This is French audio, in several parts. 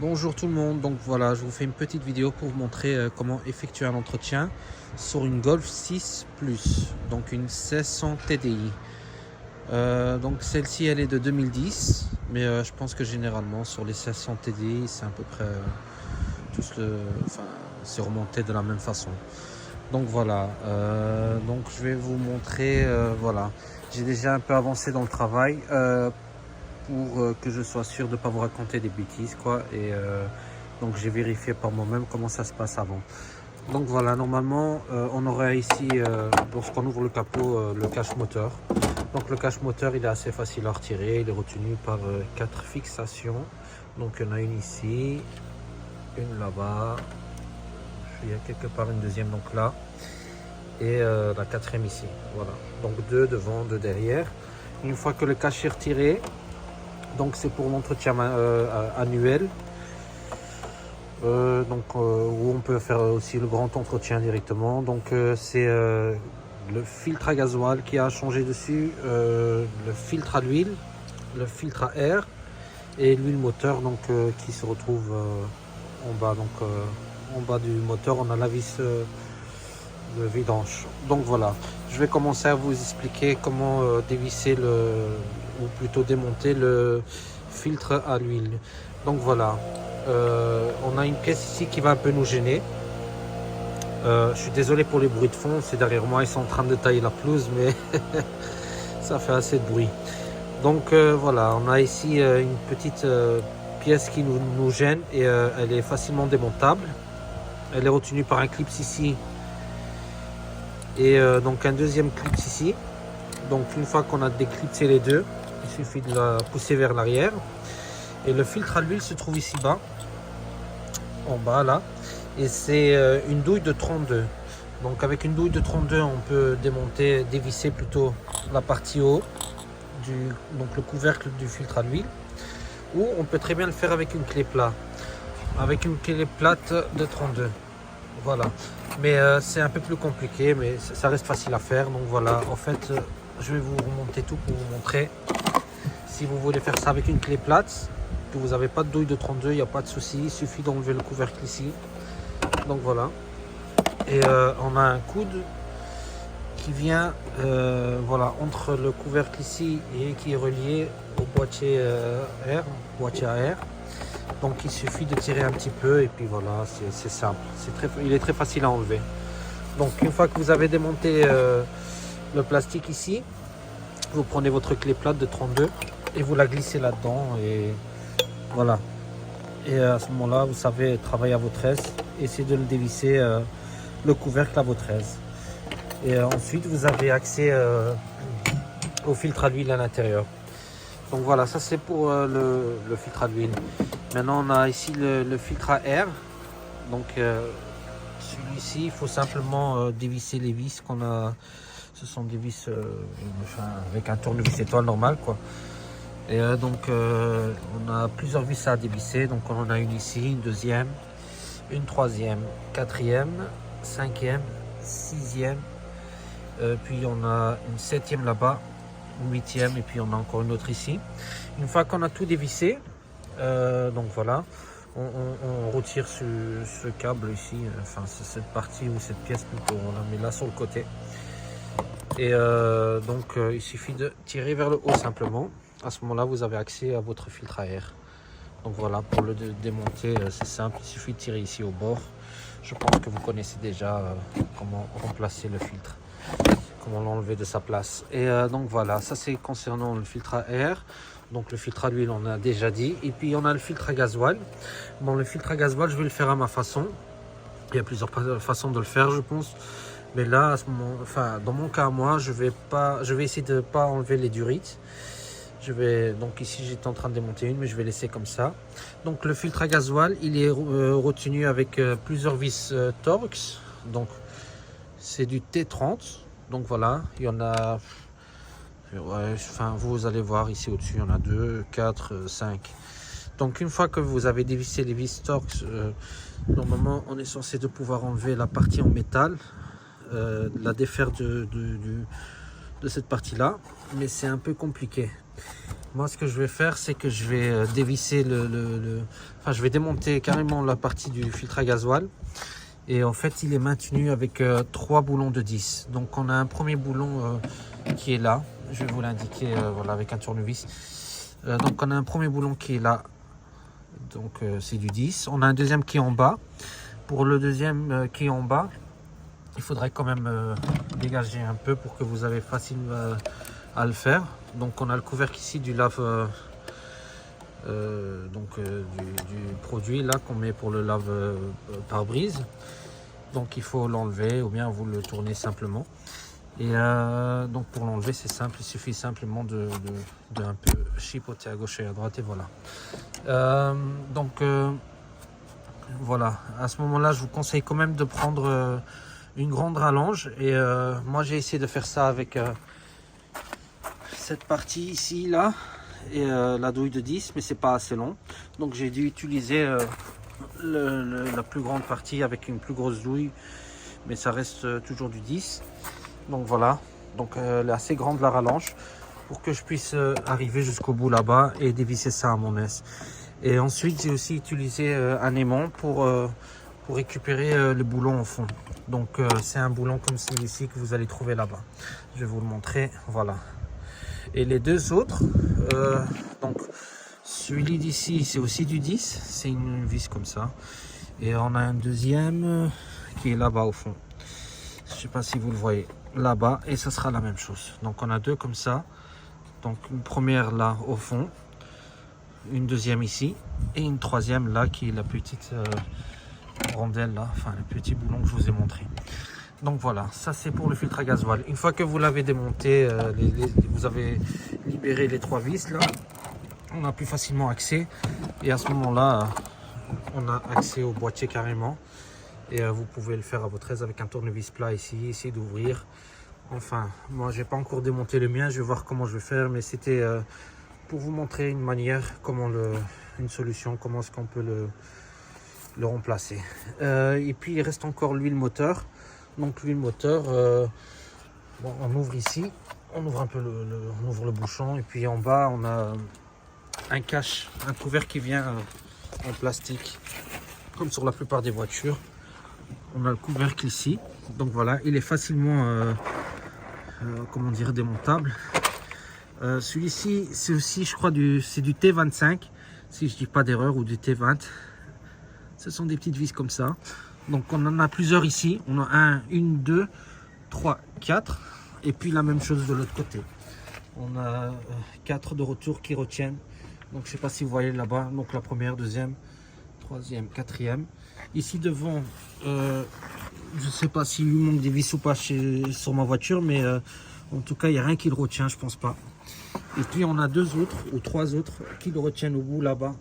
Bonjour tout le monde, donc voilà, je vous fais une petite vidéo pour vous montrer comment effectuer un entretien sur une Golf 6 Plus, donc une 1600 TDI. Donc celle-ci elle est de 2010, mais je pense que généralement sur les 1600 TDI c'est à peu près enfin c'est remonté de la même façon. Donc voilà, donc je vais vous montrer, voilà, j'ai déjà un peu avancé dans le travail. Pour que je sois sûr de ne pas vous raconter des bêtises quoi, et donc j'ai vérifié par moi-même comment ça se passe avant. Donc voilà, normalement on aurait ici lorsqu'on ouvre le capot le cache moteur. Donc le cache moteur il est assez facile à retirer, il est retenu par 4 fixations. Donc il y en a une ici, une là-bas, il y a quelque part une deuxième donc là, et la quatrième ici. Voilà, donc deux devant, deux derrière. Une fois que le cache est retiré, donc c'est pour l'entretien annuel, où on peut faire aussi le grand entretien directement. Donc c'est le filtre à gasoil qui a changé dessus, le filtre à l'huile, le filtre à air et l'huile moteur donc qui se retrouve en bas. Donc en bas du moteur on a la vis de vidange. Donc voilà, je vais commencer à vous expliquer comment dévisser ou plutôt démonter le filtre à l'huile. Donc voilà, on a une pièce ici qui va un peu nous gêner. Je suis désolé pour les bruits de fond, c'est derrière moi, ils sont en train de tailler la pelouse, mais ça fait assez de bruit. Donc voilà, on a ici une petite pièce qui nous gêne, et elle est facilement démontable. Elle est retenue par un clip ici et donc un deuxième clip ici. Donc une fois qu'on a déclipsé les deux, il suffit de la pousser vers l'arrière, et le filtre à l'huile se trouve ici bas, en bas là, et c'est une douille de 32. Donc avec une douille de 32 on peut dévisser plutôt la partie haut donc le couvercle du filtre à l'huile, ou on peut très bien le faire avec une clé plate, de 32. Voilà, mais c'est un peu plus compliqué, mais ça reste facile à faire. Donc voilà, en fait je vais vous remonter tout pour vous montrer. Si vous voulez faire ça avec une clé plate, que vous n'avez pas de douille de 32, il n'y a pas de souci, il suffit d'enlever le couvercle ici. Donc voilà, et on a un coude qui vient voilà, entre le couvercle ici et qui est relié au boîtier à air. Donc il suffit de tirer un petit peu, et puis voilà, c'est simple, il est très facile à enlever. Donc une fois que vous avez démonté le plastique ici, vous prenez votre clé plate de 32 et vous la glissez là-dedans, et voilà. Et à ce moment-là, vous savez travailler à votre aise, essayez de le dévisser le couvercle à votre aise. Et ensuite, vous avez accès au filtre à l'huile à l'intérieur. Donc voilà, ça c'est pour le filtre à l'huile. Maintenant, on a ici le filtre à air. Donc celui-ci, il faut simplement dévisser les vis qu'on a. Ce sont des vis avec un tournevis étoile normal, quoi. Et donc on a plusieurs vis à dévisser. Donc on en a une ici, une deuxième, une troisième, quatrième, cinquième, sixième, puis on a une septième là-bas, une huitième, et puis on a encore une autre ici. Une fois qu'on a tout dévissé, donc voilà, on retire ce câble ici, enfin cette partie ou cette pièce plutôt, on la met là sur le côté. Et donc il suffit de tirer vers le haut simplement. À ce moment-là, vous avez accès à votre filtre à air. Donc voilà, pour le démonter, c'est simple, il suffit de tirer ici au bord. Je pense que vous connaissez déjà comment remplacer le filtre, comment l'enlever de sa place. Et donc voilà, ça c'est concernant le filtre à air. Donc le filtre à l'huile, on a déjà dit. Et puis on a le filtre à gasoil. Bon, le filtre à gasoil, je vais le faire à ma façon. Il y a plusieurs façons de le faire, je pense. Mais là, à ce moment, enfin, dans mon cas, moi, je vais essayer de ne pas enlever les durites. Donc ici, j'étais en train de démonter une, mais je vais laisser comme ça. Donc le filtre à gasoil, il est retenu avec plusieurs vis Torx. Donc c'est du T30. Donc voilà, il y en a. Ouais, enfin, vous allez voir ici au-dessus, il y en a 2, 4, 5. Donc une fois que vous avez dévissé les vis Torx, normalement, on est censé de pouvoir enlever la partie en métal, la défaire de cette partie-là, mais c'est un peu compliqué. Moi, ce que je vais faire, c'est que je vais dévisser enfin, je vais démonter carrément la partie du filtre à gasoil. Et en fait, il est maintenu avec 3 boulons de 10. Donc, on a un premier boulon qui est là. Je vais vous l'indiquer voilà, avec un tournevis. Donc, on a un premier boulon qui est là. Donc, c'est du 10. On a un deuxième qui est en bas. Pour le deuxième qui est en bas, il faudrait quand même dégager un peu pour que vous avez facile à le faire. Donc on a le couvercle ici du lave du produit là qu'on met pour le lave pare-brise. Donc il faut l'enlever ou bien vous le tournez simplement. Et donc pour l'enlever c'est simple, il suffit simplement de un peu chipoter à gauche et à droite et voilà. Voilà, à ce moment là je vous conseille quand même de prendre une grande rallonge et moi j'ai essayé de faire ça avec cette partie ici là et la douille de 10, mais c'est pas assez long, donc j'ai dû utiliser la plus grande partie avec une plus grosse douille, mais ça reste toujours du 10. Donc voilà, donc elle est assez grande la rallonge pour que je puisse arriver jusqu'au bout là-bas et dévisser ça à mon aise. Et ensuite j'ai aussi utilisé un aimant pour récupérer le boulon au fond. Donc c'est un boulon comme celui-ci que vous allez trouver là-bas. Je vais vous le montrer, voilà. Et les deux autres, donc celui d'ici c'est aussi du 10, c'est une vis comme ça. Et on a un deuxième qui est là-bas au fond. Je sais pas si vous le voyez, là-bas, et ça sera la même chose. Donc on a deux comme ça. Donc une première là au fond, une deuxième ici, et une troisième là qui est la petite rondelle là, enfin le petit boulon que je vous ai montré. Donc voilà, ça c'est pour le filtre à gasoil. Une fois que vous l'avez démonté, vous avez libéré les 3 vis là, on a plus facilement accès. Et à ce moment-là, on a accès au boîtier carrément. Et vous pouvez le faire à votre aise avec un tournevis plat ici, essayer d'ouvrir. Enfin, moi j'ai pas encore démonté le mien, je vais voir comment je vais faire, mais c'était pour vous montrer une manière, une solution, comment est-ce qu'on peut le remplacer. Et puis il reste encore l'huile moteur. Donc l'huile moteur, bon, on ouvre ici, on ouvre un peu on ouvre le bouchon, et puis en bas on a un cache, un couvercle qui vient en plastique, comme sur la plupart des voitures. On a le couvercle ici, donc voilà, il est facilement comment dire, démontable. Celui-ci c'est aussi, je crois, c'est du T25 si je dis pas d'erreur, ou du T20. Ce sont des petites vis comme ça. Donc on en a plusieurs ici, on a une, deux, trois, 4, et puis la même chose de l'autre côté. On a 4 de retour qui retiennent. Donc je sais pas si vous voyez là-bas, donc la première, deuxième, troisième, quatrième. Ici devant, je sais pas s'il lui manque des vis ou pas sur ma voiture, mais en tout cas il n'y a rien qui le retient, je pense pas. Et puis on a 2 autres ou 3 autres qui le retiennent au bout là-bas.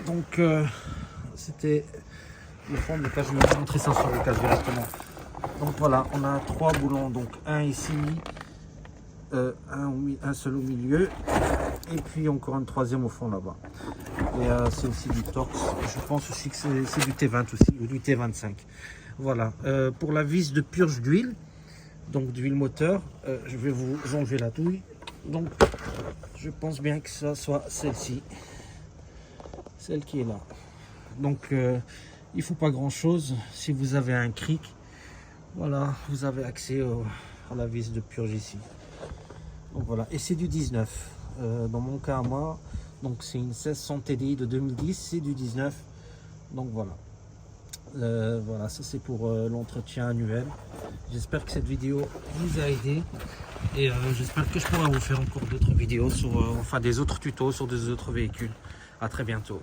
Donc c'était le fond, mais je vais vous montrer ça sur le cas directement. Donc voilà, on a 3 boulons, donc un ici, un seul au milieu, et puis encore un troisième au fond là-bas. Et c'est aussi du Torx, je pense aussi que c'est du T20 aussi, ou du T25. Voilà, pour la vis de purge d'huile, donc d'huile moteur, je vais vous enlever la douille. Donc je pense bien que ça soit celle-ci, celle qui est là. Donc il faut pas grand chose. Si vous avez un cric, voilà, vous avez accès à la vis de purge ici. Donc voilà, et c'est du 19 dans mon cas à moi. Donc c'est une 1600 TDI de 2010, c'est du 19. Donc voilà, voilà, ça c'est pour l'entretien annuel. J'espère que cette vidéo vous a aidé, et j'espère que je pourrai vous faire encore d'autres vidéos sur enfin des autres tutos sur des autres véhicules. À très bientôt.